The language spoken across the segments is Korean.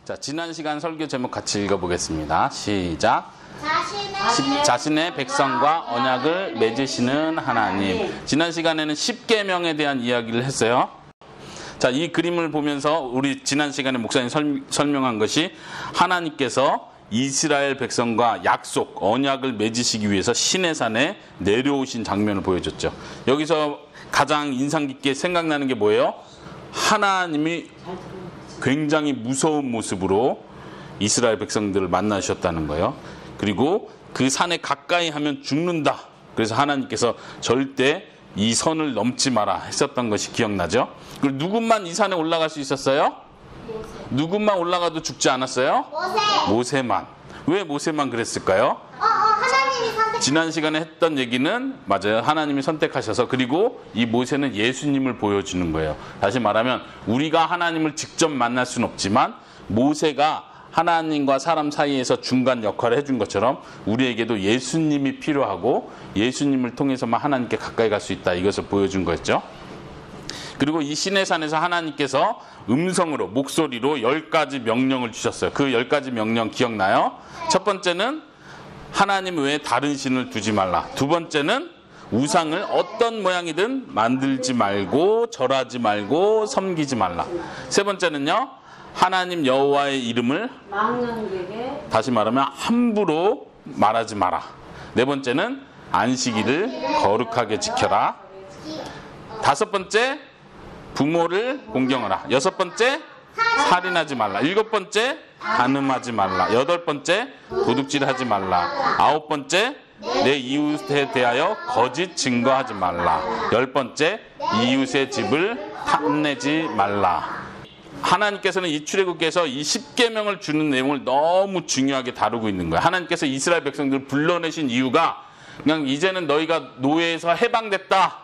자, 지난 시간 설교 제목 같이 읽어보겠습니다. 시작. 자신의 백성과 언약을 맺으시는 하나님. 지난 시간에는 십계명에 대한 이야기를 했어요. 자, 이 그림을 보면서 우리 지난 시간에 목사님 설명한 것이 하나님께서 이스라엘 백성과 약속, 언약을 맺으시기 위해서 시내산에 내려오신 장면을 보여줬죠. 여기서 가장 인상 깊게 생각나는 게 뭐예요? 하나님이 굉장히 무서운 모습으로 이스라엘 백성들을 만나셨다는 거예요. 그리고 그 산에 가까이 하면 죽는다. 그래서 하나님께서 절대 이 선을 넘지 마라 했었던 것이 기억나죠? 그리고 누구만 이 산에 올라갈 수 있었어요? 누구만 올라가도 죽지 않았어요? 모세만. 왜 모세만 그랬을까요? 지난 시간에 했던 얘기는 맞아요. 하나님이 선택하셔서, 그리고 이 모세는 예수님을 보여주는 거예요. 다시 말하면 우리가 하나님을 직접 만날 수는 없지만 모세가 하나님과 사람 사이에서 중간 역할을 해준 것처럼 우리에게도 예수님이 필요하고 예수님을 통해서만 하나님께 가까이 갈 수 있다, 이것을 보여준 거였죠. 그리고 이 시내산에서 하나님께서 음성으로, 목소리로 10가지 명령을 주셨어요. 그 10가지 명령 기억나요? 첫 번째는 하나님 외에 다른 신을 두지 말라. 두 번째는 우상을 어떤 모양이든 만들지 말고 절하지 말고 섬기지 말라. 세 번째는요, 하나님 여호와의 이름을 다시 말하면 함부로 말하지 마라. 네 번째는 안식일을 거룩하게 지켜라. 다섯 번째, 부모를 공경하라. 여섯 번째, 살인하지 말라. 일곱 번째, 간음하지 말라. 여덟 번째, 도둑질하지 말라. 아홉 번째, 내 이웃에 대하여 거짓 증거하지 말라. 열 번째, 이웃의 집을 탐내지 말라. 하나님께서는 이 출애굽기에서 이 십계명을 주는 내용을 너무 중요하게 다루고 있는 거예요. 하나님께서 이스라엘 백성들을 불러내신 이유가 그냥 이제는 너희가 노예에서 해방됐다,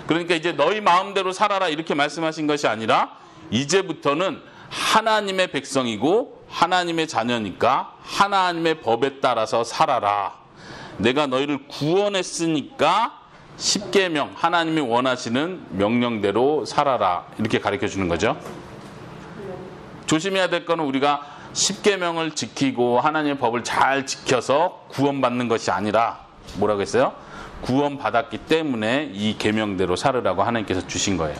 그러니까 이제 너희 마음대로 살아라, 이렇게 말씀하신 것이 아니라 이제부터는 하나님의 백성이고 하나님의 자녀니까 하나님의 법에 따라서 살아라. 내가 너희를 구원했으니까 십계명, 하나님이 원하시는 명령대로 살아라, 이렇게 가르쳐 주는 거죠. 조심해야 될 거는 우리가 십계명을 지키고 하나님의 법을 잘 지켜서 구원받는 것이 아니라 뭐라고 했어요? 구원받았기 때문에 이 계명대로 살으라고 하나님께서 주신 거예요.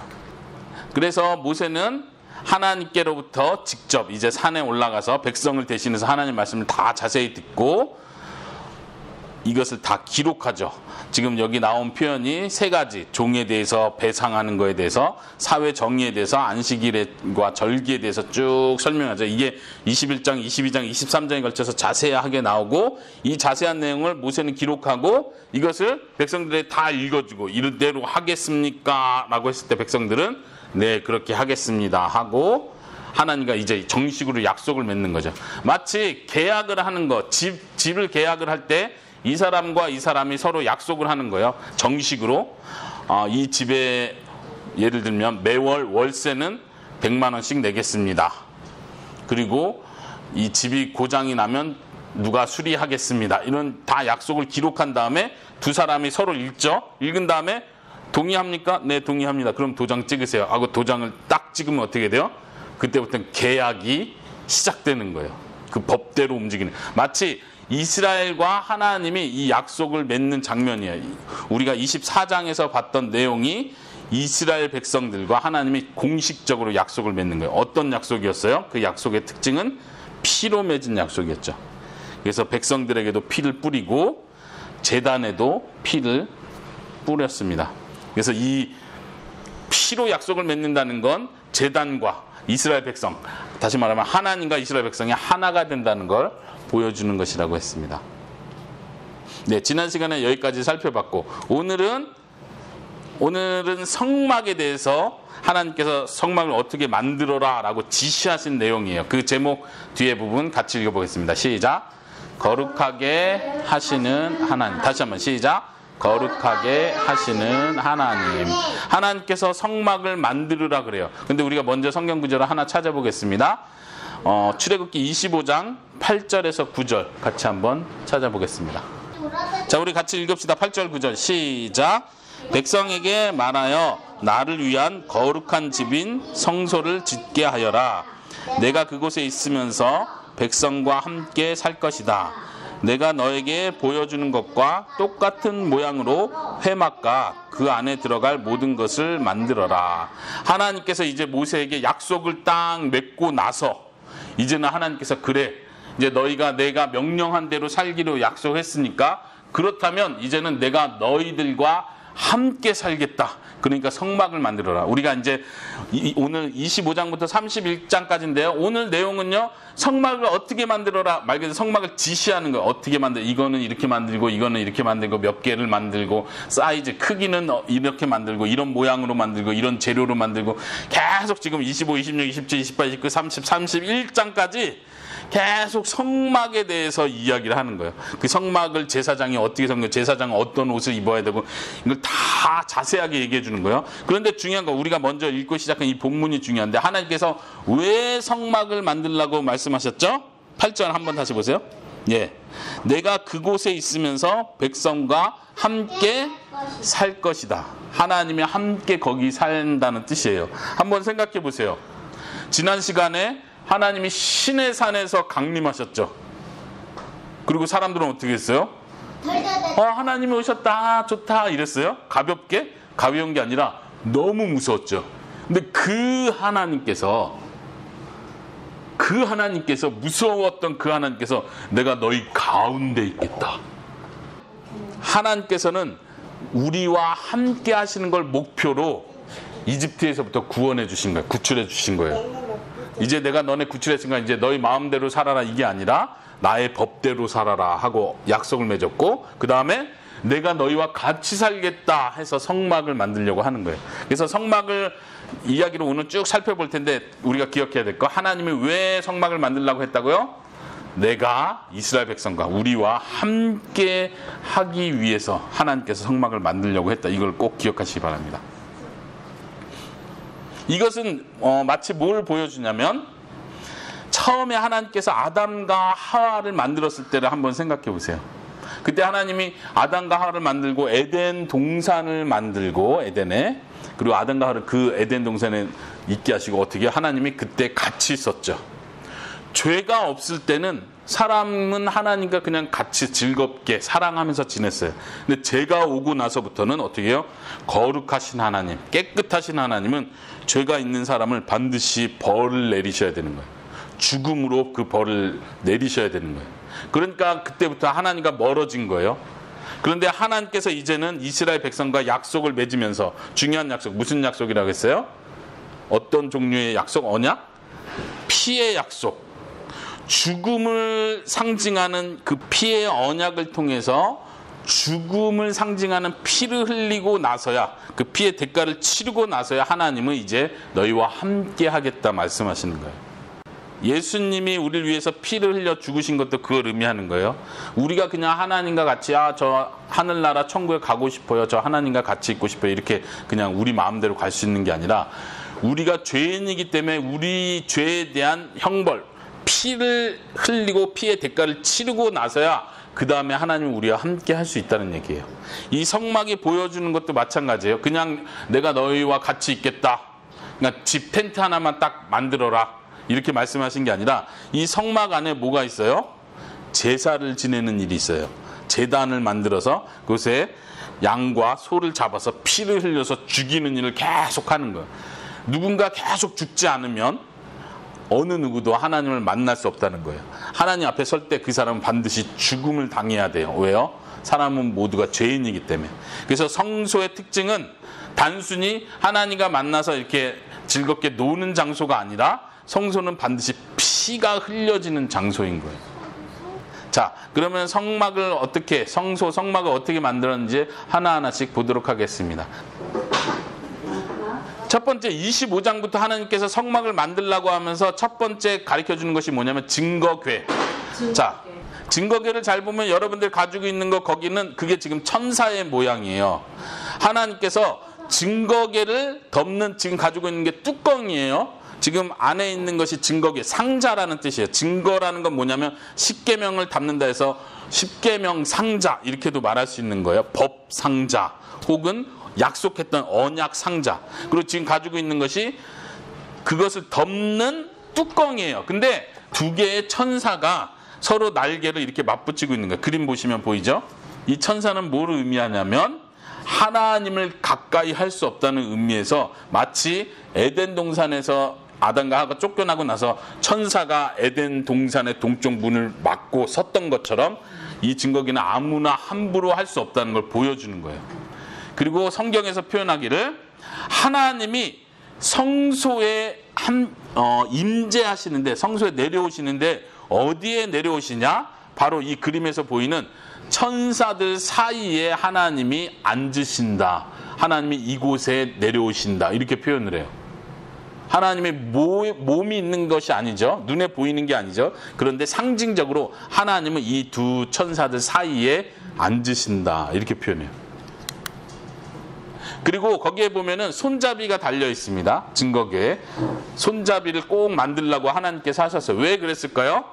그래서 모세는 하나님께로부터 직접 이제 산에 올라가서 백성을 대신해서 하나님 말씀을 다 자세히 듣고 이것을 다 기록하죠. 지금 여기 나온 표현이 세 가지, 종에 대해서, 배상하는 거에 대해서, 사회 정의에 대해서, 안식일과 절기에 대해서 쭉 설명하죠. 이게 21장, 22장, 23장에 걸쳐서 자세하게 나오고, 이 자세한 내용을 모세는 기록하고 이것을 백성들에 다 읽어주고, 이대로 하겠습니까? 라고 했을 때 백성들은 네, 그렇게 하겠습니다 하고 하나님과 이제 정식으로 약속을 맺는 거죠. 마치 계약을 하는 거, 집을 계약을 할 때 이 사람과 이 사람이 서로 약속을 하는 거예요. 정식으로. 이 집에 예를 들면 매월 월세는 100만 원씩 내겠습니다. 그리고 이 집이 고장이 나면 누가 수리하겠습니다. 이런 다 약속을 기록한 다음에 두 사람이 서로 읽죠. 읽은 다음에 동의합니까? 네, 동의합니다. 그럼 도장 찍으세요 하고 도장을 딱 찍으면 어떻게 돼요? 그때부터는 계약이 시작되는 거예요. 그 법대로 움직이는. 마치 이스라엘과 하나님이 이 약속을 맺는 장면이에요. 우리가 24장에서 봤던 내용이 이스라엘 백성들과 하나님이 공식적으로 약속을 맺는 거예요. 어떤 약속이었어요? 그 약속의 특징은 피로 맺은 약속이었죠. 그래서 백성들에게도 피를 뿌리고 제단에도 피를 뿌렸습니다. 그래서 이 피로 약속을 맺는다는 건 제단과 이스라엘 백성, 다시 말하면 하나님과 이스라엘 백성이 하나가 된다는 걸 보여주는 것이라고 했습니다. 네, 지난 시간에 여기까지 살펴봤고 오늘은 성막에 대해서 하나님께서 성막을 어떻게 만들어라 라고 지시하신 내용이에요. 그 제목 뒤에 부분 같이 읽어보겠습니다. 시작. 거룩하게 하시는 하나님. 다시 한번 시작. 거룩하게 하시는 하나님. 하나님께서 성막을 만들으라 그래요. 근데 우리가 먼저 성경 구절을 하나 찾아보겠습니다. 출애굽기 25장 8절에서 9절 같이 한번 찾아보겠습니다. 자, 우리 같이 읽읍시다. 8절 9절 시작. 백성에게 말하여 나를 위한 거룩한 집인 성소를 짓게 하여라. 내가 그곳에 있으면서 백성과 함께 살 것이다. 내가 너에게 보여주는 것과 똑같은 모양으로 회막과 그 안에 들어갈 모든 것을 만들어라. 하나님께서 이제 모세에게 약속을 딱 맺고 나서 이제는 하나님께서 그래, 이제 너희가 내가 명령한 대로 살기로 약속했으니까 그렇다면 이제는 내가 너희들과 함께 살겠다. 그러니까 성막을 만들어라. 우리가 이제 오늘 25장부터 31장까지인데요. 오늘 내용은요, 성막을 어떻게 만들어라. 말 그대로 성막을 지시하는 거예요. 어떻게 만들, 이거는 이렇게 만들고, 이거는 이렇게 만들고, 몇 개를 만들고, 사이즈, 크기는 이렇게 만들고, 이런 모양으로 만들고, 이런 재료로 만들고, 계속 지금 25, 26, 27, 28, 29, 30, 31장까지 계속 성막에 대해서 이야기를 하는 거예요. 그 성막을 제사장이 어떻게 섬겨, 제사장은 어떤 옷을 입어야 되고, 이걸 다 자세하게 얘기해 주는 거예요. 그런데 중요한 거, 우리가 먼저 읽고 시작한 이 본문이 중요한데, 하나님께서 왜 성막을 만들라고 말씀하셨죠? 8절 한번 다시 보세요. 예, 내가 그곳에 있으면서 백성과 함께 살 것이다. 하나님이 함께 거기 산다는 뜻이에요. 한번 생각해 보세요. 지난 시간에 하나님이 신의 산에서 강림하셨죠. 그리고 사람들은 어떻게 했어요? 하나님이 오셨다, 좋다 이랬어요. 가볍게? 가벼운 게 아니라 너무 무서웠죠. 근데 그 하나님께서 무서웠던 그 하나님께서 내가 너희 가운데 있겠다. 하나님께서는 우리와 함께 하시는 걸 목표로 이집트에서부터 구원해 주신 거예요. 구출해 주신 거예요. 이제 내가 너네 구출했으니까 이제 너희 마음대로 살아라, 이게 아니라 나의 법대로 살아라 하고 약속을 맺었고, 그 다음에 내가 너희와 같이 살겠다 해서 성막을 만들려고 하는 거예요. 그래서 성막을 이야기로 오늘 쭉 살펴볼 텐데, 우리가 기억해야 될 거, 하나님이 왜 성막을 만들려고 했다고요? 내가 이스라엘 백성과 우리와 함께 하기 위해서 하나님께서 성막을 만들려고 했다. 이걸 꼭 기억하시기 바랍니다. 이것은 마치 뭘 보여주냐면, 처음에 하나님께서 아담과 하와를 만들었을 때를 한번 생각해 보세요. 그때 하나님이 아담과 하와를 만들고 에덴 동산을 만들고, 에덴에, 그리고 아담과 하와를 그 에덴 동산에 있게 하시고, 어떻게 하나님이 그때 같이 있었죠. 죄가 없을 때는 사람은 하나님과 그냥 같이 즐겁게 사랑하면서 지냈어요. 근데 죄가 오고 나서부터는 어떻게 해요? 거룩하신 하나님, 깨끗하신 하나님은 죄가 있는 사람을 반드시 벌을 내리셔야 되는 거예요. 죽음으로 그 벌을 내리셔야 되는 거예요. 그러니까 그때부터 하나님과 멀어진 거예요. 그런데 하나님께서 이제는 이스라엘 백성과 약속을 맺으면서, 중요한 약속, 무슨 약속이라고 했어요? 어떤 종류의 약속? 언약? 피의 약속. 죽음을 상징하는 그 피의 언약을 통해서 죽음을 상징하는 피를 흘리고 나서야, 그 피의 대가를 치르고 나서야 하나님은 이제 너희와 함께 하겠다 말씀하시는 거예요. 예수님이 우리를 위해서 피를 흘려 죽으신 것도 그걸 의미하는 거예요. 우리가 그냥 하나님과 같이 저 하늘나라 천국에 가고 싶어요, 저 하나님과 같이 있고 싶어요, 이렇게 그냥 우리 마음대로 갈 수 있는 게 아니라, 우리가 죄인이기 때문에 우리 죄에 대한 형벌, 피를 흘리고 피의 대가를 치르고 나서야 그 다음에 하나님은 우리와 함께 할 수 있다는 얘기예요. 이 성막이 보여주는 것도 마찬가지예요. 그냥 내가 너희와 같이 있겠다, 그러니까 집 텐트 하나만 딱 만들어라, 이렇게 말씀하신 게 아니라, 이 성막 안에 뭐가 있어요? 제사를 지내는 일이 있어요. 제단을 만들어서 그곳에 양과 소를 잡아서 피를 흘려서 죽이는 일을 계속 하는 거예요. 누군가 계속 죽지 않으면 어느 누구도 하나님을 만날 수 없다는 거예요. 하나님 앞에 설 때 그 사람은 반드시 죽음을 당해야 돼요. 왜요? 사람은 모두가 죄인이기 때문에. 그래서 성소의 특징은 단순히 하나님과 만나서 이렇게 즐겁게 노는 장소가 아니라, 성소는 반드시 피가 흘려지는 장소인 거예요. 자, 그러면 성막을 어떻게 만들었는지 하나하나씩 보도록 하겠습니다. 첫 번째 25장부터 하나님께서 성막을 만들라고 하면서 첫 번째 가르쳐주는 것이 뭐냐면 증거궤. 자, 증거궤를 잘 보면 여러분들 가지고 있는 거, 거기는 그게 지금 천사의 모양이에요. 하나님께서 증거궤를 덮는, 지금 가지고 있는 게 뚜껑이에요. 지금 안에 있는 것이 증거궤, 상자라는 뜻이에요. 증거라는 건 뭐냐면 십계명을 담는다 해서 십계명 상자, 이렇게도 말할 수 있는 거예요. 법 상자 혹은 약속했던 언약 상자. 그리고 지금 가지고 있는 것이 그것을 덮는 뚜껑이에요. 근데 두 개의 천사가 서로 날개를 이렇게 맞붙이고 있는 거예요. 그림 보시면 보이죠? 이 천사는 뭐를 의미하냐면 하나님을 가까이 할 수 없다는 의미에서 마치 에덴 동산에서 아담과 하와가 쫓겨나고 나서 천사가 에덴 동산의 동쪽 문을 막고 섰던 것처럼 이 증거기는 아무나 함부로 할 수 없다는 걸 보여주는 거예요. 그리고 성경에서 표현하기를 하나님이 성소에 임재하시는데, 성소에 내려오시는데 어디에 내려오시냐? 바로 이 그림에서 보이는 천사들 사이에 하나님이 앉으신다. 하나님이 이곳에 내려오신다. 이렇게 표현을 해요. 하나님의 몸이 있는 것이 아니죠. 눈에 보이는 게 아니죠. 그런데 상징적으로 하나님은 이 두 천사들 사이에 앉으신다. 이렇게 표현해요. 그리고 거기에 보면은 손잡이가 달려 있습니다. 증거계에. 손잡이를 꼭 만들라고 하나님께서 하셨어요. 왜 그랬을까요?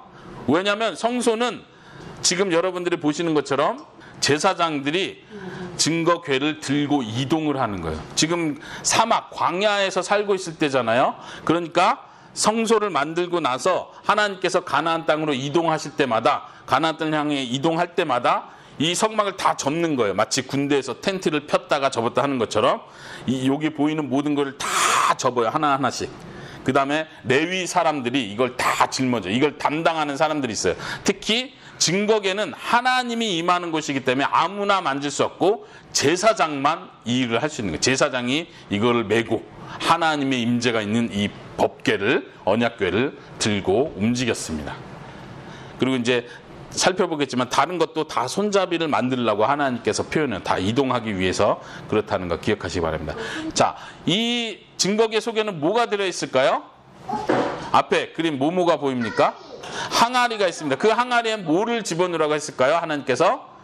왜냐하면 성소는 지금 여러분들이 보시는 것처럼 제사장들이 증거궤를 들고 이동을 하는 거예요. 지금 사막, 광야에서 살고 있을 때잖아요. 그러니까 성소를 만들고 나서 하나님께서 가나안 땅으로 이동하실 때마다, 가나안 땅을 향해 이동할 때마다 이 성막을 다 접는 거예요. 마치 군대에서 텐트를 폈다가 접었다 하는 것처럼 여기 보이는 모든 걸 다 접어요. 하나하나씩. 그 다음에 레위 사람들이 이걸 다 짊어져요. 이걸 담당하는 사람들이 있어요. 특히 증거궤는 하나님이 임하는 곳이기 때문에 아무나 만질 수 없고 제사장만 이 일을 할 수 있는 거예요. 제사장이 이걸 메고 하나님의 임재가 있는 이 법궤를, 언약궤를 들고 움직였습니다. 그리고 이제 살펴보겠지만 다른 것도 다 손잡이를 만들려고 하나님께서 표현해요. 다 이동하기 위해서 그렇다는 거 기억하시기 바랍니다. 자, 이 증거궤 속에는 뭐가 들어있을까요? 앞에 그림 뭐가 보입니까? 항아리가 있습니다. 그 항아리에 뭐를 집어넣으라고 했을까요? 하나님께서?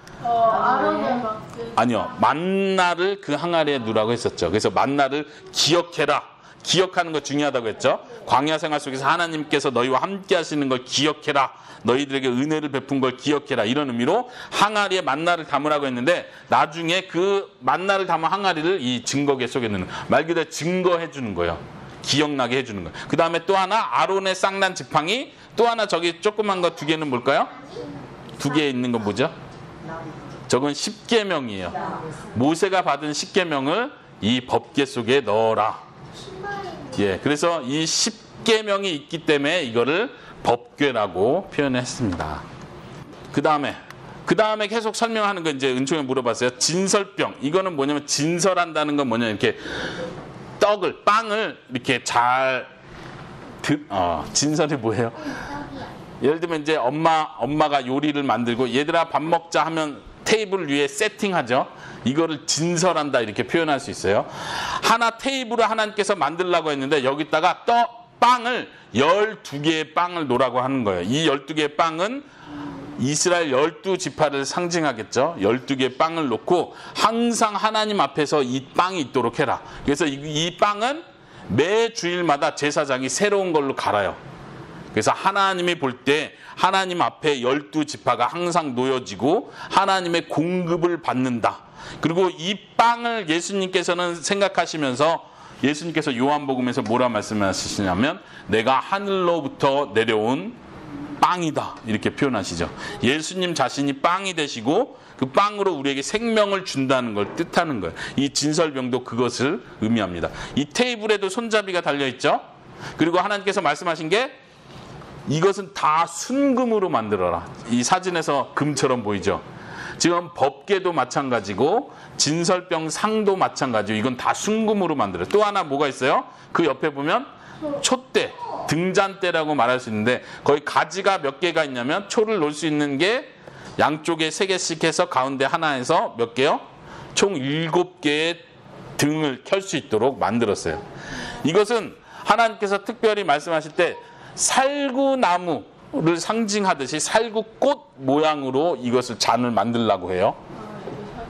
아니요. 만나를 그 항아리에 넣으라고 했었죠. 그래서 만나를 기억해라. 기억하는 거 중요하다고 했죠. 광야 생활 속에서 하나님께서 너희와 함께 하시는 걸 기억해라. 너희들에게 은혜를 베푼 걸 기억해라. 이런 의미로 항아리에 만나를 담으라고 했는데 나중에 그 만나를 담은 항아리를 이 증거궤 속에 넣는, 말 그대로 증거해 주는 거예요. 기억나게 해주는 거예요. 그 다음에 또 하나 아론의 쌍난 지팡이, 또 하나 저기 조그만 거 두 개는 뭘까요? 두 개 있는 건 뭐죠? 저건 십계명이에요. 모세가 받은 십계명을 이 법궤 속에 넣어라. 예, 그래서 이 십계명이 있기 때문에 이거를 법궤라고 표현했습니다. 그 다음에 계속 설명하는 거 이제 은총이 물어봤어요. 진설병. 이거는 뭐냐면 진설한다는 건 뭐냐, 이렇게 빵을 이렇게 잘 진설이 뭐예요? 예를 들면 이제 엄마가 요리를 만들고 얘들아 밥 먹자 하면 테이블 위에 세팅하죠. 이거를 진설한다 이렇게 표현할 수 있어요. 하나 테이블을 하나님께서 만들라고 했는데 여기다가 빵을 12개의 빵을 놓으라고 하는 거예요. 이 12개의 빵은 이스라엘 12지파를 상징하겠죠. 12개의 빵을 놓고 항상 하나님 앞에서 이 빵이 있도록 해라. 그래서 이 빵은 매 주일마다 제사장이 새로운 걸로 갈아요. 그래서 하나님이 볼 때 하나님 앞에 12지파가 항상 놓여지고 하나님의 공급을 받는다. 그리고 이 빵을 예수님께서는 생각하시면서 예수님께서 요한복음에서 뭐라 말씀하시냐면 내가 하늘로부터 내려온 빵이다 이렇게 표현하시죠. 예수님 자신이 빵이 되시고 그 빵으로 우리에게 생명을 준다는 걸 뜻하는 거예요. 이 진설병도 그것을 의미합니다. 이 테이블에도 손잡이가 달려있죠. 그리고 하나님께서 말씀하신 게 이것은 다 순금으로 만들어라. 이 사진에서 금처럼 보이죠. 지금 법궤도 마찬가지고 진설병 상도 마찬가지고 이건 다 순금으로 만들어요. 또 하나 뭐가 있어요? 그 옆에 보면 촛대, 등잔대라고 말할 수 있는데 거기 가지가 몇 개가 있냐면 초를 놓을 수 있는 게 양쪽에 3개씩 해서 가운데 하나에서 몇 개요? 총 7개의 등을 켤 수 있도록 만들었어요. 이것은 하나님께서 특별히 말씀하실 때 살구나무를 상징하듯이 살구꽃 모양으로 이것을 잔을 만들려고 해요.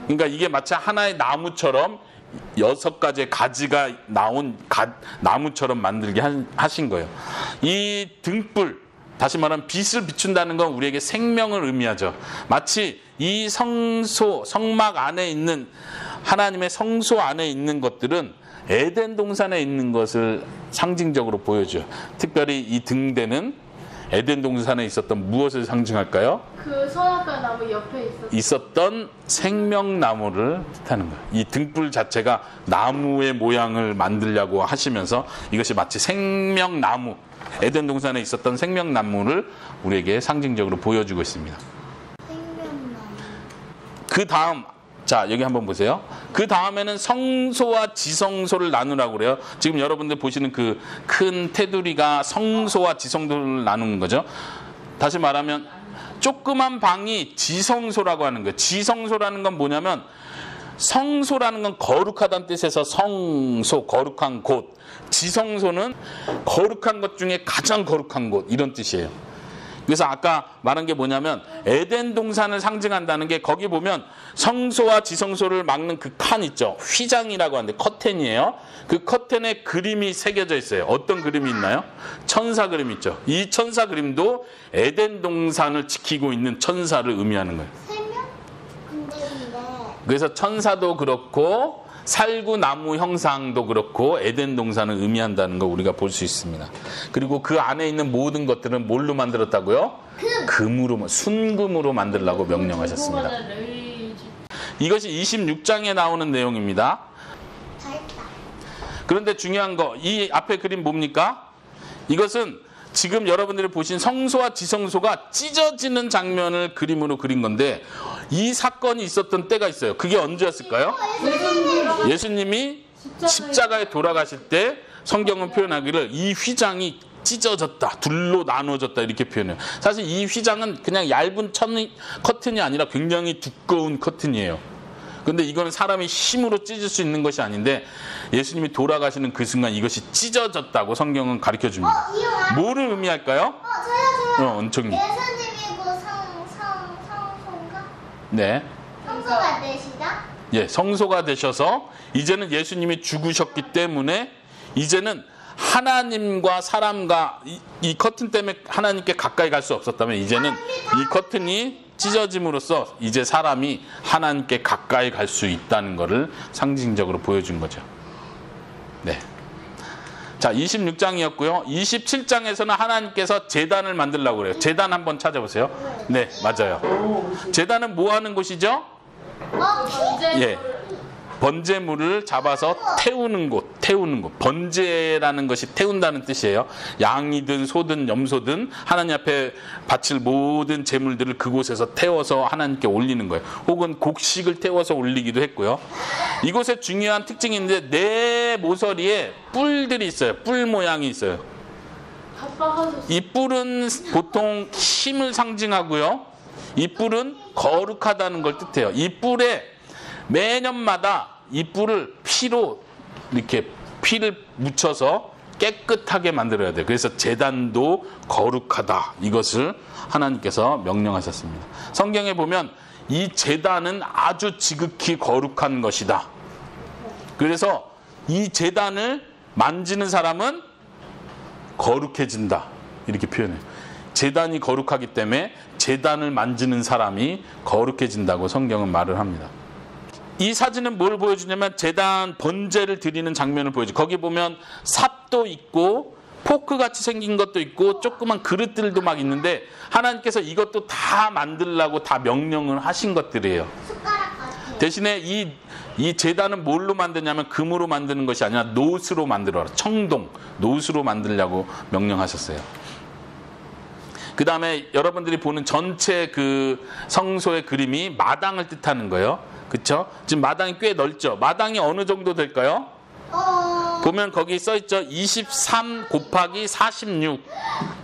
그러니까 이게 마치 하나의 나무처럼 6가지의 가지가 나온 나무처럼 만들게 하신 거예요. 이 등불, 다시 말하면 빛을 비춘다는 건 우리에게 생명을 의미하죠. 마치 이 성막 안에 있는 하나님의 성소 안에 있는 것들은 에덴 동산에 있는 것을 상징적으로 보여줘요. 특별히 이 등대는 에덴 동산에 있었던 무엇을 상징할까요? 그 선악과 나무 옆에 있었던 생명나무를 뜻하는 거예요. 이 등불 자체가 나무의 모양을 만들려고 하시면서 이것이 마치 생명나무, 에덴 동산에 있었던 생명나무를 우리에게 상징적으로 보여주고 있습니다. 생명나무. 그 다음, 자 여기 한번 보세요. 그 다음에는 성소와 지성소를 나누라고 그래요. 지금 여러분들 보시는 그 큰 테두리가 성소와 지성소를 나누는 거죠. 다시 말하면 조그만 방이 지성소라고 하는 거예요. 지성소라는 건 뭐냐면, 성소라는 건 거룩하다는 뜻에서 성소, 거룩한 곳. 지성소는 거룩한 것 중에 가장 거룩한 곳, 이런 뜻이에요. 그래서 아까 말한 게 뭐냐면, 에덴 동산을 상징한다는 게, 거기 보면 성소와 지성소를 막는 그 칸 있죠. 휘장이라고 하는데 커튼이에요. 그 커튼에 그림이 새겨져 있어요. 어떤 그림이 있나요? 천사 그림 있죠. 이 천사 그림도 에덴 동산을 지키고 있는 천사를 의미하는 거예요. 근데 그래서 천사도 그렇고 살구나무 형상도 그렇고 에덴 동산을 의미한다는 거 우리가 볼 수 있습니다. 그리고 그 안에 있는 모든 것들은 뭘로 만들었다고요? 금으로, 순금으로 만들라고 명령하셨습니다. 이것이 26장에 나오는 내용입니다. 그런데 중요한 거, 이 앞에 그림 뭡니까? 이것은 지금 여러분들이 보신 성소와 지성소가 찢어지는 장면을 그림으로 그린 건데, 이 사건이 있었던 때가 있어요. 그게 언제였을까요? 예수님이 십자가에 돌아가실 때 성경은 표현하기를 이 휘장이 찢어졌다, 둘로 나눠졌다, 이렇게 표현해요. 사실 이 휘장은 그냥 얇은 커튼이 아니라 굉장히 두꺼운 커튼이에요. 근데 이거는 사람이 힘으로 찢을 수 있는 것이 아닌데, 예수님이 돌아가시는 그 순간 이것이 찢어졌다고 성경은 가르쳐 줍니다. 뭐를 의미할까요? 저요. 은총님. 예수님이고 성소인가? 네. 성소가 되시다? 예, 성소가 되셔서 이제는 예수님이 죽으셨기 때문에 이제는 하나님과 사람과 이 커튼 때문에 하나님께 가까이 갈 수 없었다면, 이제는 이 커튼이 찢어짐으로써 이제 사람이 하나님께 가까이 갈 수 있다는 것을 상징적으로 보여준 거죠. 네. 자, 26장이었고요. 27장에서는 하나님께서 제단을 만들려고 그래요. 제단 한번 찾아보세요. 네, 맞아요. 제단은 뭐 하는 곳이죠? 예. 번제물을 잡아서 태우는 곳, 태우는 곳. 번제라는 것이 태운다는 뜻이에요. 양이든 소든 염소든 하나님 앞에 바칠 모든 제물들을 그곳에서 태워서 하나님께 올리는 거예요. 혹은 곡식을 태워서 올리기도 했고요. 이곳에 중요한 특징이 있는데, 네 모서리에 뿔들이 있어요. 뿔 모양이 있어요. 이 뿔은 보통 힘을 상징하고요. 이 뿔은 거룩하다는 걸 뜻해요. 이 뿔에 매년마다 이 뿔을 피로 이렇게 피를 묻혀서 깨끗하게 만들어야 돼요. 그래서 제단도 거룩하다, 이것을 하나님께서 명령하셨습니다. 성경에 보면 이 제단은 아주 지극히 거룩한 것이다. 그래서 이 제단을 만지는 사람은 거룩해진다, 이렇게 표현해요. 제단이 거룩하기 때문에 제단을 만지는 사람이 거룩해진다고 성경은 말을 합니다. 이 사진은 뭘 보여주냐면, 제단 번제를 드리는 장면을 보여줘요. 거기 보면 삽도 있고 포크같이 생긴 것도 있고 조그만 그릇들도 막 있는데, 하나님께서 이것도 다 만들라고 다 명령을 하신 것들이에요. 대신에 이 제단은 뭘로 만드냐면 금으로 만드는 것이 아니라 노스로 만들어라. 청동, 노스로 만들려고 명령하셨어요. 그 다음에 여러분들이 보는 전체 그 성소의 그림이 마당을 뜻하는 거예요. 그쵸? 지금 마당이 꽤 넓죠? 마당이 어느 정도 될까요? 보면 거기 써있죠? 23 곱하기 46.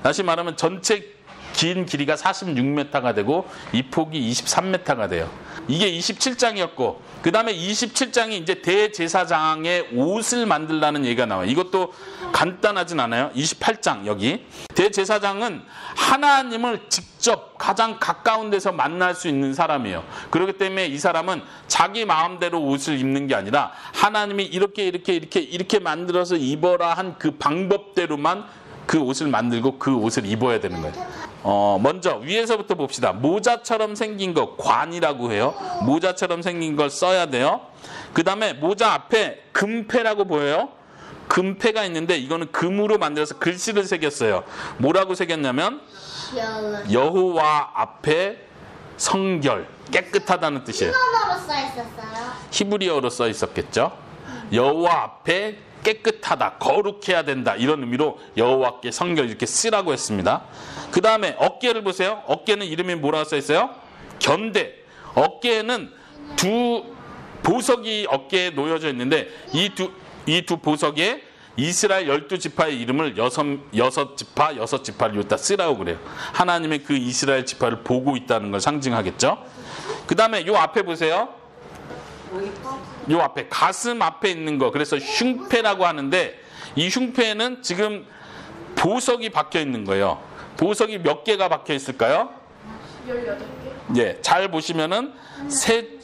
다시 말하면 전체 긴 길이가 46m가 되고 이 폭이 23m가 돼요. 이게 27장이었고, 그 다음에 27장이 이제 대제사장의 옷을 만들라는 얘기가 나와요. 이것도 간단하진 않아요. 28장 여기. 대제사장은 하나님을 직접 가장 가까운 데서 만날 수 있는 사람이에요. 그렇기 때문에 이 사람은 자기 마음대로 옷을 입는 게 아니라 하나님이 이렇게 만들어서 입어라 한 그 방법대로만 그 옷을 만들고 그 옷을 입어야 되는 거예요. 먼저 위에서부터 봅시다. 모자처럼 생긴 거 관이라고 해요. 모자처럼 생긴 걸 써야 돼요. 그 다음에 모자 앞에 금패라고 보여요. 금패가 있는데 이거는 금으로 만들어서 글씨를 새겼어요. 뭐라고 새겼냐면 여호와 앞에 성결, 깨끗하다는 뜻이에요. 히브리어로 써 있었어요. 히브리어로 써 있었겠죠. 여호와 앞에 깨끗하다, 거룩해야 된다, 이런 의미로 여호와께 성결 이렇게 쓰라고 했습니다. 그 다음에 어깨를 보세요. 어깨는 이름이 뭐라고 써 있어요? 견대. 어깨에는 두 보석이 어깨에 놓여져 있는데 이 두 보석에 이스라엘 12지파의 이름을 여섯 지파를 여기다 쓰라고 그래요. 하나님의 그 이스라엘 지파를 보고 있다는 걸 상징하겠죠. 그 다음에 요 앞에 보세요. 요 앞에 가슴 앞에 있는 거, 그래서 흉패라고 하는데 이 흉패에는 지금 보석이 박혀 있는 거예요. 보석이 몇 개가 박혀 있을까요? 18개. 예, 잘 보시면은 세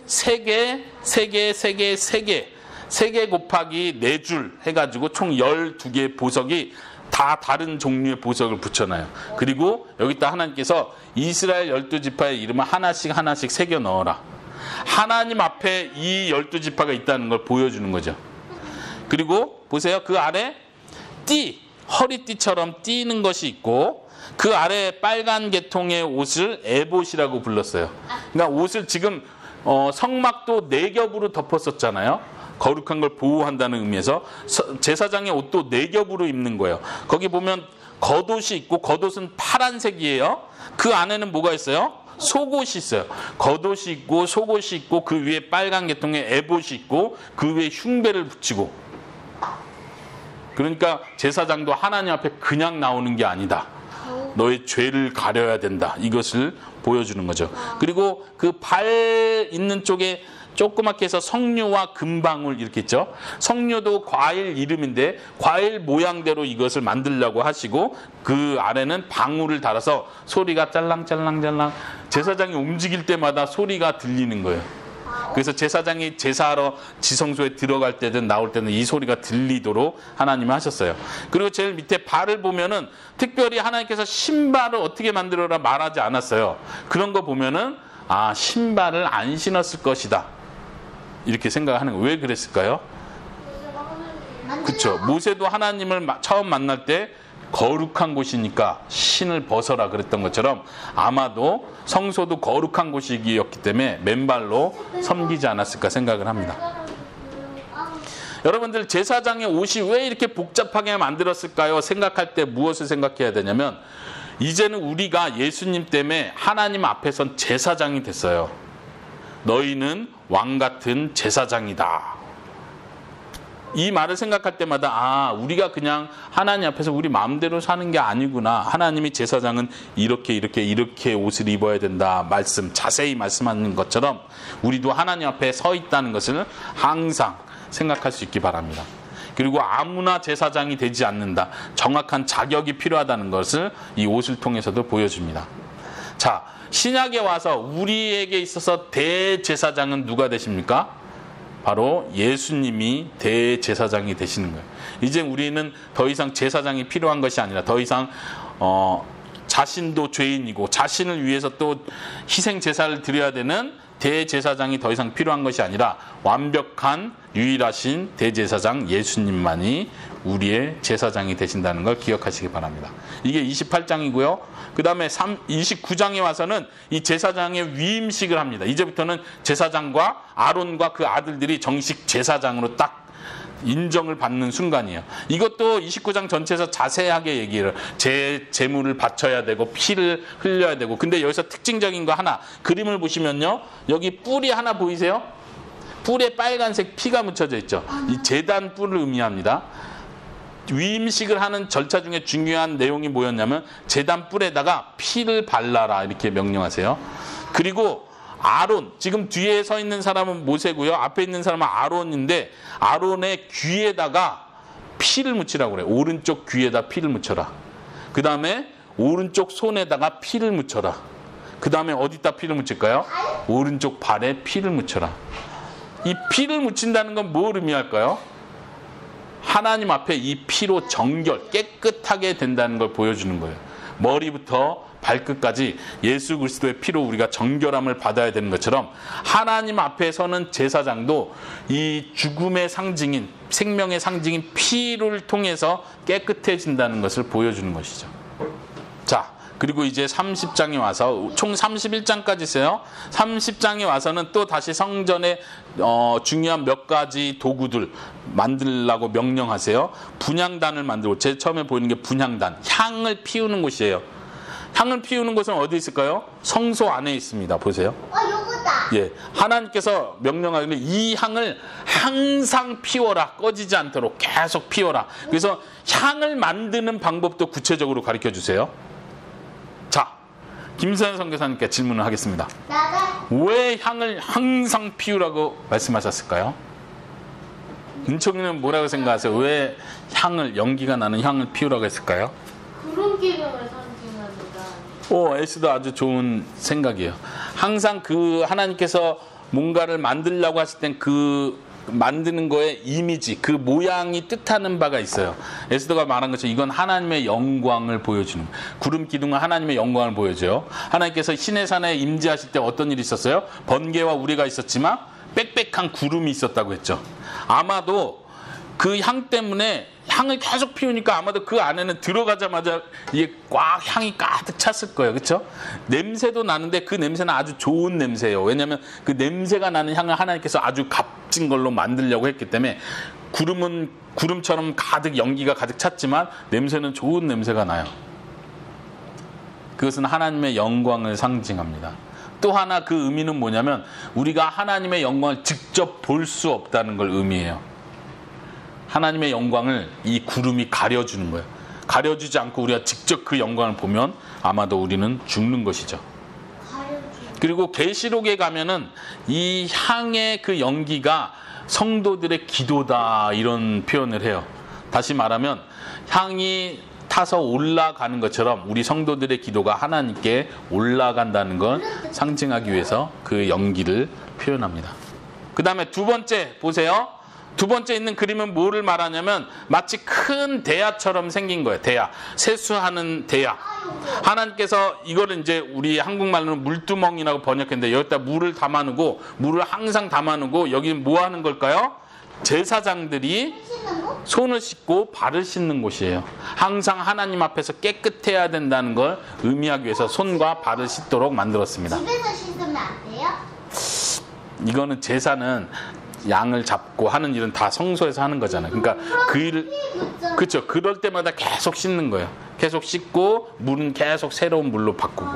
개 곱하기 4줄 해가지고 총 12개의 보석이 다 다른 종류의 보석을 붙여놔요. 그리고 여기다 하나님께서 이스라엘 12지파의 이름을 하나씩 새겨 넣어라. 하나님 앞에 이 12지파가 있다는 걸 보여주는 거죠. 그리고 보세요. 그 아래 허리띠처럼 띠는 것이 있고 그 아래 빨간 계통의 옷을 에봇이라고 불렀어요. 그러니까 옷을 지금 성막도 4겹으로 덮었었잖아요. 거룩한 걸 보호한다는 의미에서 제사장의 옷도 4겹으로 입는 거예요. 거기 보면 겉옷이 있고 겉옷은 파란색이에요. 그 안에는 뭐가 있어요? 속옷이 있어요. 겉옷이 있고 속옷이 있고 그 위에 빨간 계통의 에봇이 있고 그 위에 흉배를 붙이고. 그러니까 제사장도 하나님 앞에 그냥 나오는 게 아니다. 너의 죄를 가려야 된다. 이것을 보여주는 거죠. 그리고 그 발 있는 쪽에 조그맣게 해서 석류와 금방울 이렇게 있죠. 석류도 과일 이름인데 과일 모양대로 이것을 만들려고 하시고 그 아래는 방울을 달아서 소리가 짤랑짤랑짤랑 제사장이 움직일 때마다 소리가 들리는 거예요. 그래서 제사장이 제사하러 지성소에 들어갈 때든 나올 때는 이 소리가 들리도록 하나님이 하셨어요. 그리고 제일 밑에 발을 보면은 특별히 하나님께서 신발을 어떻게 만들어라 말하지 않았어요. 그런 거 보면은 신발을 안 신었을 것이다. 이렇게 생각하는 거예요. 왜 그랬을까요? 그렇죠. 모세도 하나님을 처음 만날 때 거룩한 곳이니까 신을 벗어라 그랬던 것처럼 아마도 성소도 거룩한 곳이었기 때문에 맨발로 섬기지 않았을까 생각을 합니다. 여러분들 제사장의 옷이 왜 이렇게 복잡하게 만들었을까요? 생각할 때 무엇을 생각해야 되냐면 이제는 우리가 예수님 때문에 하나님 앞에선 제사장이 됐어요. 너희는 왕 같은 제사장이다. 이 말을 생각할 때마다 우리가 그냥 하나님 앞에서 우리 마음대로 사는 게 아니구나. 하나님이 제사장은 이렇게 옷을 입어야 된다. 자세히 말씀하는 것처럼 우리도 하나님 앞에 서 있다는 것을 항상 생각할 수 있기 바랍니다. 그리고 아무나 제사장이 되지 않는다. 정확한 자격이 필요하다는 것을 이 옷을 통해서도 보여줍니다. 자, 신약에 와서 우리에게 있어서 대제사장은 누가 되십니까? 바로 예수님이 대제사장이 되시는 거예요. 이제 우리는 더 이상 제사장이 필요한 것이 아니라 더 이상 자신도 죄인이고 자신을 위해서 또 희생 제사를 드려야 되는 대제사장이 더 이상 필요한 것이 아니라 완벽한 유일하신 대제사장 예수님만이 우리의 제사장이 되신다는 걸 기억하시기 바랍니다. 이게 28장이고요. 그 다음에 29장에 와서는 이 제사장의 위임식을 합니다. 이제부터는 제사장과 아론과 그 아들들이 정식 제사장으로 딱 인정을 받는 순간이에요. 이것도 29장 전체에서 자세하게 얘기를 제물을 바쳐야 되고 피를 흘려야 되고. 근데 여기서 특징적인 거 하나 그림을 보시면요. 여기 뿔이 하나 보이세요? 뿔에 빨간색 피가 묻혀져 있죠. 이 제단 뿔을 의미합니다. 위임식을 하는 절차 중에 중요한 내용이 뭐였냐면 제단 뿔에다가 피를 발라라 이렇게 명령하세요. 그리고 아론, 지금 뒤에 서 있는 사람은 모세고요. 앞에 있는 사람은 아론인데 아론의 귀에다가 피를 묻히라고 그래요. 오른쪽 귀에다 피를 묻혀라. 그 다음에 오른쪽 손에다가 피를 묻혀라. 그 다음에 어디다 피를 묻힐까요? 오른쪽 발에 피를 묻혀라. 이 피를 묻힌다는 건 뭘 의미할까요? 하나님 앞에 이 피로 정결, 깨끗하게 된다는 걸 보여주는 거예요. 머리부터 발끝까지 예수 그리스도의 피로 우리가 정결함을 받아야 되는 것처럼 하나님 앞에 서는 제사장도 이 죽음의 상징인, 생명의 상징인 피를 통해서 깨끗해진다는 것을 보여주는 것이죠. 자, 그리고 이제 30장에 와서 총 31장까지 있어요. 30장에 와서는 또 다시 성전에 중요한 몇 가지 도구들 만들라고 명령하세요. 분향단을 만들고, 제일 처음에 보이는 게 분향단, 향을 피우는 곳이에요. 향을 피우는 곳은 어디 있을까요? 성소 안에 있습니다. 보세요. 요거다. 예, 하나님께서 명령하기를 이 향을 항상 피워라. 꺼지지 않도록 계속 피워라. 그래서 향을 만드는 방법도 구체적으로 가르쳐 주세요. 자, 김서연 선교사님께 질문을 하겠습니다. 왜 향을 항상 피우라고 말씀하셨을까요? 은총이는 뭐라고 생각하세요? 왜 향을, 연기가 나는 향을 피우라고 했을까요? 구름 기둥을 상징합니다. 에스도 아주 좋은 생각이에요. 항상 그 하나님께서 뭔가를 만들려고 하실 땐 그 만드는 거에 이미지, 그 모양이 뜻하는 바가 있어요. 에스더가 말한 것처럼 이건 하나님의 영광을 보여주는, 구름 기둥은 하나님의 영광을 보여줘요. 하나님께서 시내산에 임재하실 때 어떤 일이 있었어요? 번개와 우레가 있었지만 빽빽한 구름이 있었다고 했죠. 아마도 그 향 때문에 향을 계속 피우니까 아마도 그 안에는 들어가자마자 이게 꽉 향이 가득 찼을 거예요. 그렇죠? 냄새도 나는데 그 냄새는 아주 좋은 냄새예요. 왜냐하면 그 냄새가 나는 향을 하나님께서 아주 값진 걸로 만들려고 했기 때문에, 구름은 구름처럼 가득 연기가 가득 찼지만 냄새는 좋은 냄새가 나요. 그것은 하나님의 영광을 상징합니다. 또 하나 그 의미는 뭐냐면 우리가 하나님의 영광을 직접 볼 수 없다는 걸 의미해요. 하나님의 영광을 이 구름이 가려주는 거예요. 가려주지 않고 우리가 직접 그 영광을 보면 아마도 우리는 죽는 것이죠. 그리고 계시록에 가면은 이 향의 그 연기가 성도들의 기도다, 이런 표현을 해요. 다시 말하면 향이 타서 올라가는 것처럼 우리 성도들의 기도가 하나님께 올라간다는 걸 상징하기 위해서 그 연기를 표현합니다. 그 다음에 두 번째 보세요. 두 번째 있는 그림은 뭐를 말하냐면 마치 큰 대야처럼 생긴 거예요. 대야, 세수하는 대야. 하나님께서 이거를 이제 우리 한국말로는 물두멍이라고 번역했는데, 여기다 물을 담아놓고, 물을 항상 담아놓고, 여기 뭐 하는 걸까요? 제사장들이 손을 씻고 발을 씻는 곳이에요. 항상 하나님 앞에서 깨끗해야 된다는 걸 의미하기 위해서 손과 발을 씻도록 만들었습니다. 집에서 씻으면 안 돼요? 이거는 제사는 양을 잡고 하는 일은 다 성소에서 하는 거잖아요. 그러니까 그 일을, 그렇죠. 그럴 때마다 계속 씻는 거예요. 계속 씻고 물은 계속 새로운 물로 바꾸고.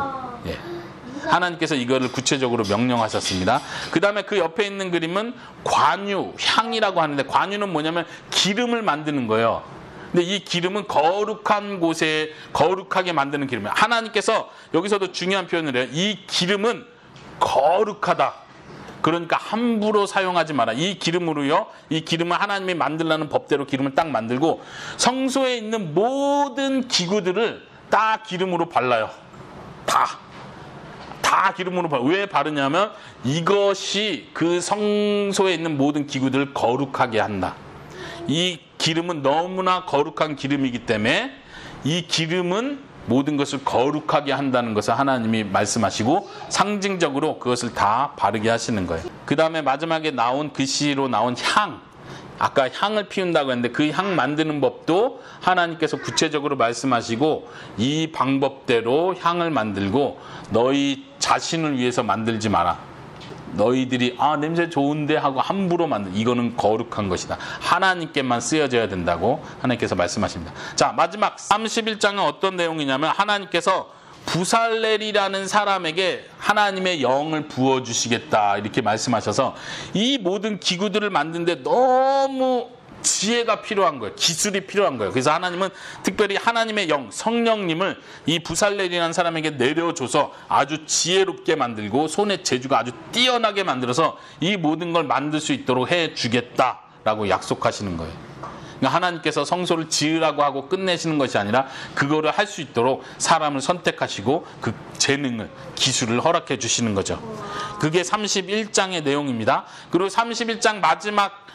예. 하나님께서 이거를 구체적으로 명령하셨습니다. 그 다음에 그 옆에 있는 그림은 관유, 향이라고 하는데, 관유는 뭐냐면 기름을 만드는 거예요. 근데 이 기름은 거룩한 곳에 거룩하게 만드는 기름이에요. 하나님께서 여기서도 중요한 표현을 해요. 이 기름은 거룩하다. 그러니까 함부로 사용하지 마라. 이 기름으로요, 이 기름은 하나님이 만들라는 법대로 기름을 딱 만들고 성소에 있는 모든 기구들을 다 기름으로 발라요. 다 기름으로 발라요. 왜 바르냐면 이것이 그 성소에 있는 모든 기구들을 거룩하게 한다. 이 기름은 너무나 거룩한 기름이기 때문에 이 기름은 모든 것을 거룩하게 한다는 것을 하나님이 말씀하시고 상징적으로 그것을 다 바르게 하시는 거예요. 그 다음에 마지막에 나온 글씨로 나온 향, 아까 향을 피운다고 했는데 그 향 만드는 법도 하나님께서 구체적으로 말씀하시고 이 방법대로 향을 만들고 너희 자신을 위해서 만들지 마라. 너희들이 냄새 좋은데 하고 함부로 만든, 이거는 거룩한 것이다. 하나님께만 쓰여져야 된다고 하나님께서 말씀하십니다. 자, 마지막 31장은 어떤 내용이냐면 하나님께서 부살렐이라는 사람에게 하나님의 영을 부어주시겠다 이렇게 말씀하셔서 이 모든 기구들을 만드는데 너무 지혜가 필요한 거예요. 기술이 필요한 거예요. 그래서 하나님은 특별히 하나님의 영, 성령님을 이 부살렐이라는 사람에게 내려줘서 아주 지혜롭게 만들고 손의 재주가 아주 뛰어나게 만들어서 이 모든 걸 만들 수 있도록 해주겠다라고 약속하시는 거예요. 그러니까 하나님께서 성소를 지으라고 하고 끝내시는 것이 아니라 그거를 할 수 있도록 사람을 선택하시고 그 재능을, 기술을 허락해 주시는 거죠. 그게 31장의 내용입니다. 그리고 31장 마지막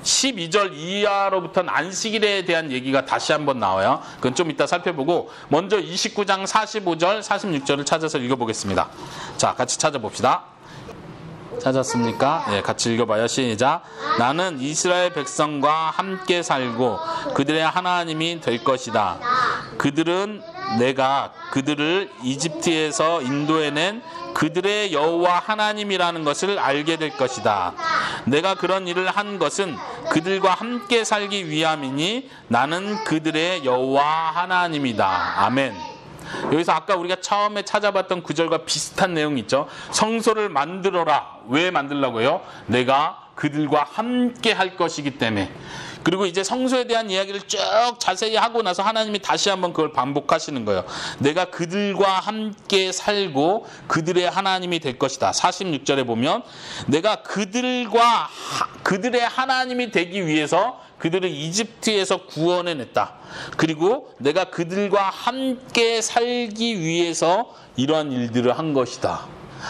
12절 이하로부터는 안식일에 대한 얘기가 다시 한번 나와요. 그건 좀 이따 살펴보고 먼저 29장 45절, 46절을 찾아서 읽어보겠습니다. 자, 같이 찾아봅시다. 찾았습니까? 예, 같이 읽어봐요. 시작. 나는 이스라엘 백성과 함께 살고 그들의 하나님이 될 것이다. 그들은 내가 그들을 이집트에서 인도해낸 그들의 여호와 하나님이라는 것을 알게 될 것이다. 내가 그런 일을 한 것은 그들과 함께 살기 위함이니 나는 그들의 여호와 하나님이다. 아멘. 여기서 아까 우리가 처음에 찾아봤던 구절과 비슷한 내용이 있죠. 성소를 만들어라. 왜 만들라고요? 내가 그들과 함께 할 것이기 때문에. 그리고 이제 성소에 대한 이야기를 쭉 자세히 하고 나서 하나님이 다시 한번 그걸 반복하시는 거예요. 내가 그들과 함께 살고 그들의 하나님이 될 것이다. 46절에 보면 내가 그들의 하나님이 되기 위해서 그들을 이집트에서 구원해냈다. 그리고 내가 그들과 함께 살기 위해서 이러한 일들을 한 것이다.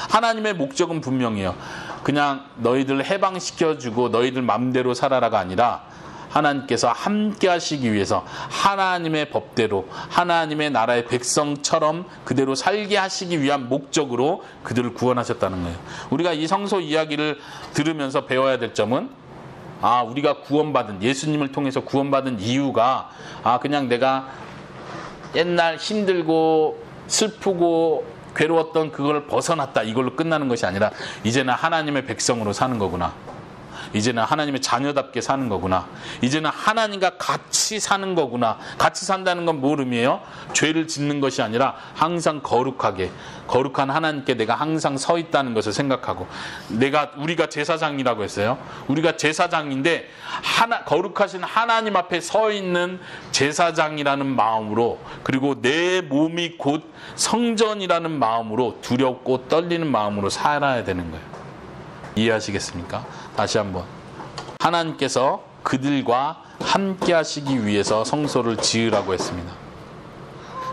하나님의 목적은 분명해요. 그냥 너희들 해방시켜주고 너희들 맘대로 살아라가 아니라 하나님께서 함께 하시기 위해서 하나님의 법대로 하나님의 나라의 백성처럼 그대로 살게 하시기 위한 목적으로 그들을 구원하셨다는 거예요. 우리가 이 성소 이야기를 들으면서 배워야 될 점은 우리가 구원받은, 예수님을 통해서 구원받은 이유가 그냥 내가 옛날 힘들고 슬프고 괴로웠던 그걸 벗어났다, 이걸로 끝나는 것이 아니라 이제는 하나님의 백성으로 사는 거구나. 이제는 하나님의 자녀답게 사는 거구나. 이제는 하나님과 같이 사는 거구나. 같이 산다는 건 뭘 의미해요? 죄를 짓는 것이 아니라 항상 거룩하게, 거룩한 하나님께 내가 항상 서 있다는 것을 생각하고, 우리가 제사장이라고 했어요. 우리가 제사장인데 거룩하신 하나님 앞에 서 있는 제사장이라는 마음으로, 그리고 내 몸이 곧 성전이라는 마음으로, 두렵고 떨리는 마음으로 살아야 되는 거예요. 이해하시겠습니까? 다시 한번. 하나님께서 그들과 함께 하시기 위해서 성소를 지으라고 했습니다.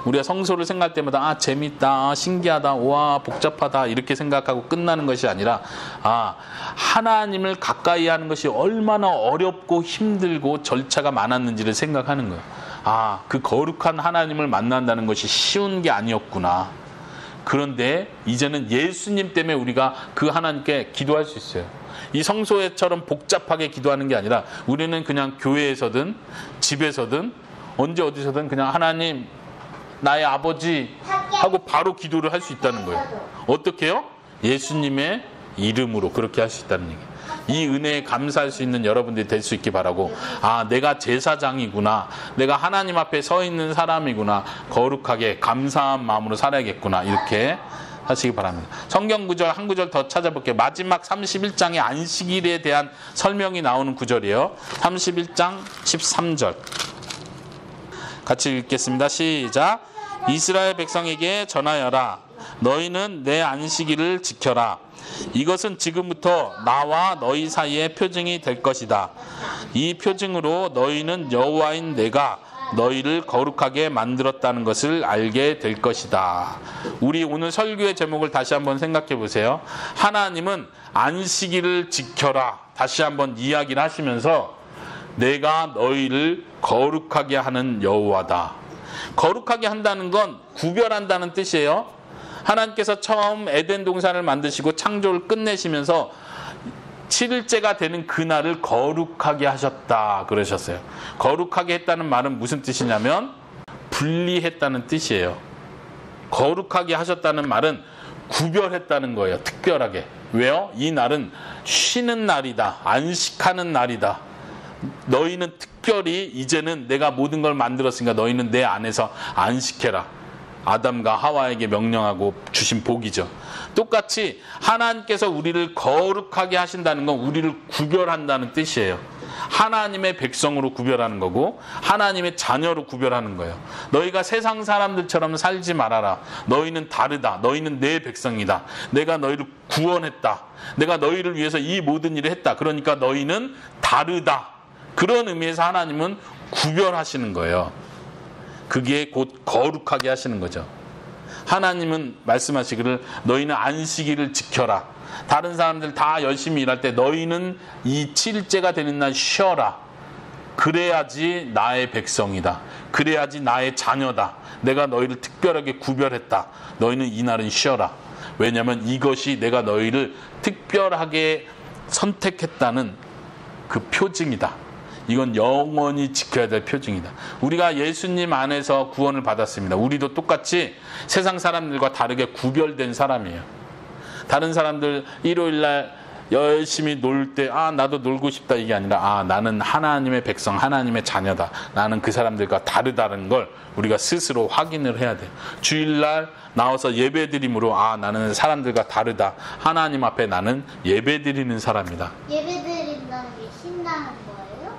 우리가 성소를 생각할 때마다 재밌다, 신기하다, 와 복잡하다 이렇게 생각하고 끝나는 것이 아니라 하나님을 가까이 하는 것이 얼마나 어렵고 힘들고 절차가 많았는지를 생각하는 거예요. 그 거룩한 하나님을 만난다는 것이 쉬운 게 아니었구나. 그런데 이제는 예수님 때문에 우리가 그 하나님께 기도할 수 있어요. 이 성소에처럼 복잡하게 기도하는 게 아니라 우리는 그냥 교회에서든 집에서든 언제 어디서든 그냥 하나님 나의 아버지 하고 바로 기도를 할 수 있다는 거예요. 어떻게 해요? 예수님의 이름으로 그렇게 할 수 있다는 얘기예요. 이 은혜에 감사할 수 있는 여러분들이 될 수 있기 바라고, 내가 제사장이구나, 내가 하나님 앞에 서 있는 사람이구나, 거룩하게 감사한 마음으로 살아야겠구나, 이렇게 하시기 바랍니다. 성경 구절 한 구절 더 찾아볼게요. 마지막 31장의 안식일에 대한 설명이 나오는 구절이에요. 31장 13절 같이 읽겠습니다. 시작. 이스라엘 백성에게 전하여라. 너희는 내 안식일을 지켜라. 이것은 지금부터 나와 너희 사이의 표징이 될 것이다. 이 표징으로 너희는 여호와인 내가 너희를 거룩하게 만들었다는 것을 알게 될 것이다. 우리 오늘 설교의 제목을 다시 한번 생각해 보세요. 하나님은 안식일을 지켜라. 다시 한번 이야기를 하시면서 내가 너희를 거룩하게 하는 여호와다. 거룩하게 한다는 건 구별한다는 뜻이에요. 하나님께서 처음 에덴 동산을 만드시고 창조를 끝내시면서 7일째가 되는 그날을 거룩하게 하셨다 그러셨어요. 거룩하게 했다는 말은 무슨 뜻이냐면 분리했다는 뜻이에요. 거룩하게 하셨다는 말은 구별했다는 거예요. 특별하게. 왜요? 이 날은 쉬는 날이다. 안식하는 날이다. 너희는 특별히 이제는 내가 모든 걸 만들었으니까 너희는 내 안에서 안식해라. 아담과 하와에게 명령하고 주신 복이죠. 똑같이 하나님께서 우리를 거룩하게 하신다는 건 우리를 구별한다는 뜻이에요. 하나님의 백성으로 구별하는 거고 하나님의 자녀로 구별하는 거예요. 너희가 세상 사람들처럼 살지 말아라. 너희는 다르다. 너희는 내 백성이다. 내가 너희를 구원했다. 내가 너희를 위해서 이 모든 일을 했다. 그러니까 너희는 다르다. 그런 의미에서 하나님은 구별하시는 거예요. 그게 곧 거룩하게 하시는 거죠. 하나님은 말씀하시기를 너희는 안식일을 지켜라. 다른 사람들 다 열심히 일할 때 너희는 이 7일째가 되는 날 쉬어라. 그래야지 나의 백성이다. 그래야지 나의 자녀다. 내가 너희를 특별하게 구별했다. 너희는 이날은 쉬어라. 왜냐하면 이것이 내가 너희를 특별하게 선택했다는 그 표징이다. 이건 영원히 지켜야 될 표징이다. 우리가 예수님 안에서 구원을 받았습니다. 우리도 똑같이 세상 사람들과 다르게 구별된 사람이에요. 다른 사람들 일요일날 열심히 놀 때 나도 놀고 싶다 이게 아니라 나는 하나님의 백성, 하나님의 자녀다. 나는 그 사람들과 다르다는 걸 우리가 스스로 확인을 해야 돼요. 주일날 나와서 예배드림으로 나는 사람들과 다르다. 하나님 앞에 나는 예배드리는 사람이다. 예배드린다는 게 신나는 거예요?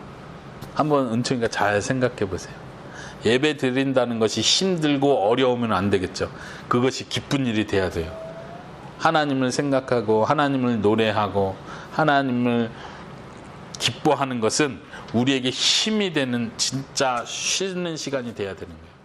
한번 은총이가 잘 생각해 보세요. 예배드린다는 것이 힘들고 어려우면 안 되겠죠. 그것이 기쁜 일이 돼야 돼요. 하나님을 생각하고 하나님을 노래하고 하나님을 기뻐하는 것은 우리에게 힘이 되는 진짜 쉬는 시간이 돼야 되는 거예요.